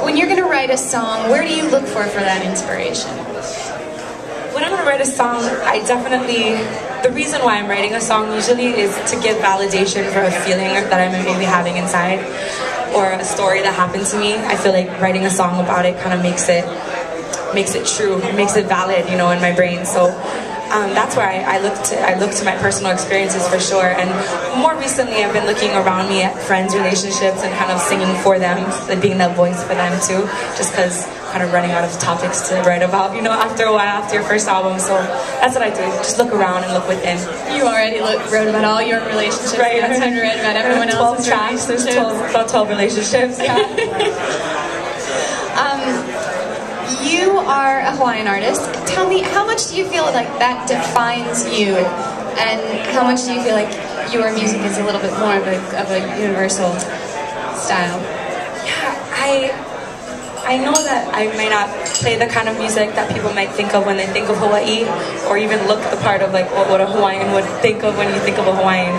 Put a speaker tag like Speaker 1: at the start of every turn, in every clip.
Speaker 1: when you're going to write a song, where do you look for that inspiration?
Speaker 2: When I'm going to write a song, I definitely, the reason why I'm writing a song usually is to give validation for a feeling that I'm maybe having inside, or a story that happened to me. I feel like writing a song about it kind of makes it true, makes it valid, you know, in my brain. So that's where I look to my personal experiences for sure. And more recently, I've been looking around me at friends' relationships and kind of singing for them and being that voice for them too, just because kind of running out of topics to write about, you know, after a while, after your first album. So that's what I do, just look around and look within.
Speaker 1: You already wrote about all your relationships.
Speaker 2: Right.
Speaker 1: That's time to write about everyone else's
Speaker 2: 12 tracks, there's 12 relationships. Yeah.
Speaker 1: You are a Hawaiian artist. Tell me, how much do you feel like that defines you, and how much do you feel like your music is a little bit more of a universal style?
Speaker 2: Yeah, I know that I may not play the kind of music that people might think of when they think of Hawaii, or even look the part of like what a Hawaiian would think of when you think of a Hawaiian.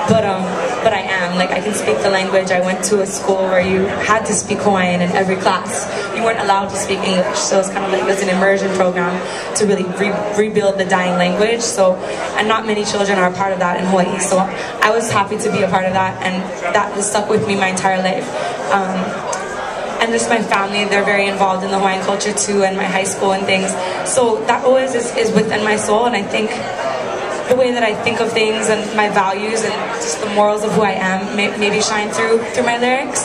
Speaker 2: But I am, like, I can speak the language. I went to a school where you had to speak Hawaiian in every class. You weren't allowed to speak English, so it's kind of like it was an immersion program to really rebuild the dying language. So, and not many children are a part of that in Hawaii. So I was happy to be a part of that, and that has stuck with me my entire life. And just my family, they're very involved in the Hawaiian culture too, and my high school and things. So that always is within my soul, and I think the way that I think of things and my values and just the morals of who I am maybe shine through my lyrics,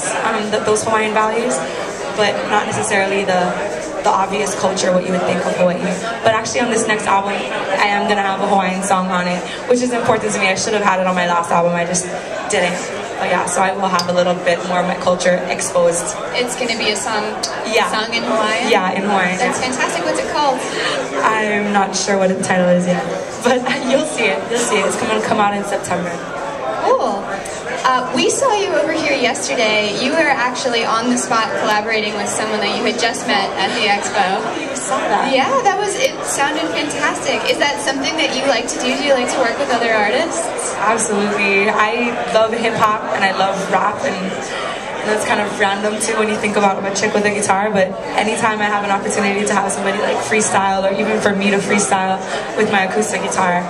Speaker 2: those Hawaiian values, but not necessarily the obvious culture, what you would think of Hawaii. But actually on this next album, I am going to have a Hawaiian song on it, which is important to me. I should have had it on my last album, I just didn't. But yeah, so I will have a little bit more of my culture exposed.
Speaker 1: It's going to be a song, sung in Hawaiian?
Speaker 2: Yeah, in Hawaiian.
Speaker 1: That's fantastic. What's it called?
Speaker 2: I'm not sure what the title is yet, but you'll see it. You'll see it. It's going to come out in September.
Speaker 1: Cool. We saw you over here yesterday. You were actually on the spot collaborating with someone that you had just met at the EXPO.
Speaker 2: You saw that?
Speaker 1: Yeah, it sounded fantastic. Is that something that you like to do? Do you like to work with other artists?
Speaker 2: Absolutely. I love hip-hop and I love rap, and that's kind of random too when you think about a chick with a guitar, but anytime I have an opportunity to have somebody like freestyle, or even for me to freestyle with my acoustic guitar,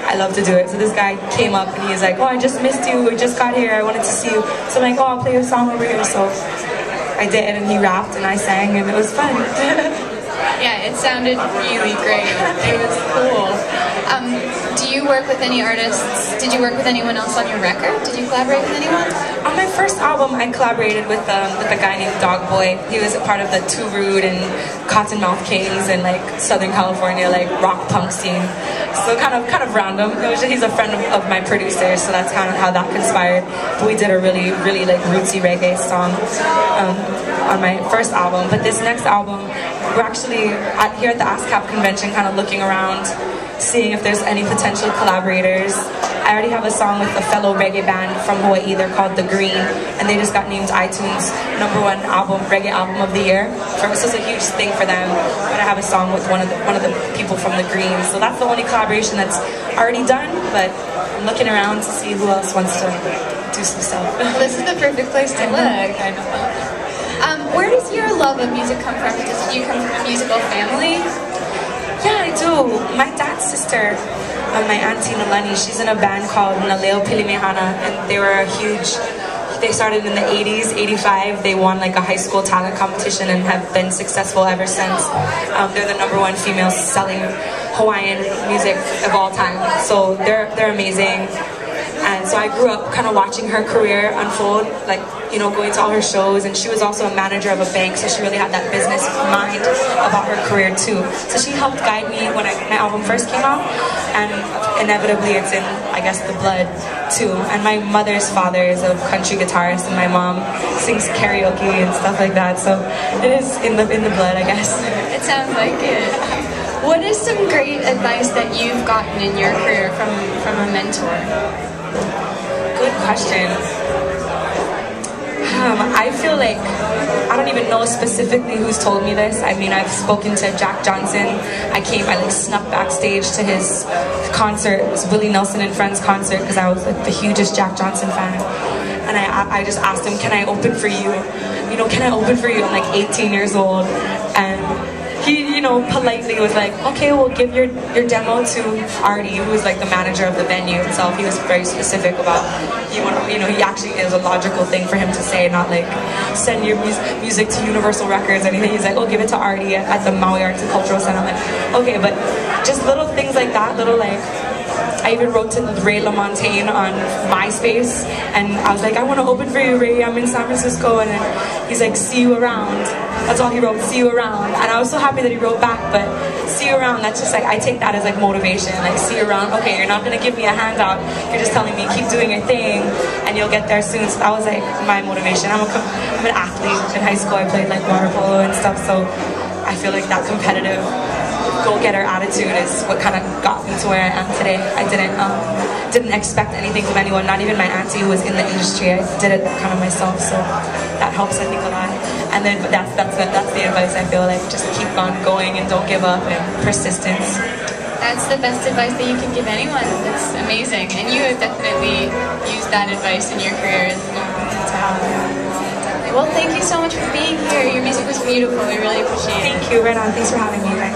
Speaker 2: I love to do it. So this guy came up and he was like, oh, I just missed you, we just got here, I wanted to see you. So I'm like, oh, I'll play a song over here. So I did, and he rapped and I sang, and it was fun.
Speaker 1: Yeah, it sounded really great. It was cool. Do you work with any artists? Did you work with anyone else on your record? Did you collaborate with anyone?
Speaker 2: On my first album, I collaborated with a guy named Dog Boy. He was a part of the Too Rude and Cottonmouth Kings and like Southern California like rock punk scene. So kind of random. He's a friend of my producer, so that's kind of how that conspired. But we did a really like rootsy reggae song on my first album. But this next album, we're actually here at the ASCAP convention, kind of looking around, seeing if there's any potential collaborators. I already have a song with a fellow reggae band from Hawaii. They're called The Green, and they just got named iTunes #1 reggae album of the year. So it's a huge thing for them. But I have a song with one of the people from The Green. So that's the only collaboration that's already done. But I'm looking around to see who else wants to do some stuff.
Speaker 1: Well, this is the perfect place to look.
Speaker 2: I know.
Speaker 1: Where does your love of music come from? Do you come from a musical family?
Speaker 2: Yeah, I do. My dad's sister, my auntie Nalani, she's in a band called Naleo Pilimehana, and they started in the 80s, 85. They won like a high school talent competition and have been successful ever since. They're the #1 female selling Hawaiian music of all time. So they're amazing. And so I grew up kind of watching her career unfold, like, you know, going to all her shows, and she was also a manager of a bank, so she really had that business mind about her career too. So she helped guide me when my album first came out, and inevitably it's in, I guess, the blood too. And my mother's father is a country guitarist, and my mom sings karaoke and stuff like that, so it is in the blood, I guess.
Speaker 1: It sounds like it. What is some great advice that you've gotten in your career from a mentor?
Speaker 2: Good question. I feel like I don't even know specifically who's told me this. I mean, I've spoken to Jack Johnson. I like snuck backstage to his concert. It was Willie Nelson and Friends concert because I was like the hugest Jack Johnson fan. And I just asked him, can I open for you? You you know, can I open for you? I'm like 18 years old, and he, you know, politely was like, okay, we'll give your demo to Artie, who is like the manager of the venue itself. He was very specific about, you know, he actually is a logical thing for him to say, not like send your music to Universal Records or anything. He's like, oh, give it to Artie at the Maui Arts and Cultural Center. I'm like, okay, but just little things like that, little like, I even wrote to Ray LaMontagne on MySpace, and I was like, I want to open for you, Ray, I'm in San Francisco, and then he's like, see you around. That's all he wrote, see you around. And I was so happy that he wrote back, but see you around, that's just like, I take that as like motivation, like see you around, okay, you're not going to give me a handout, you're just telling me keep doing your thing, and you'll get there soon. So that was like my motivation. I'm an athlete. In high school I played like water polo and stuff, so I feel like that competitive go-getter attitude is what kind of got me to where I am today. I didn't expect anything from anyone, not even my auntie who was in the industry. I did it kind of myself, so that helps, I think, a lot. And then that's the advice, I feel like, just keep on going and don't give up, and persistence.
Speaker 1: That's the best advice that you can give anyone. It's amazing, and you have definitely used that advice in your career. Well, thank you so much for being here. Your music was beautiful. We really appreciate it.
Speaker 2: Thank you, right on. Thanks for having me, guys.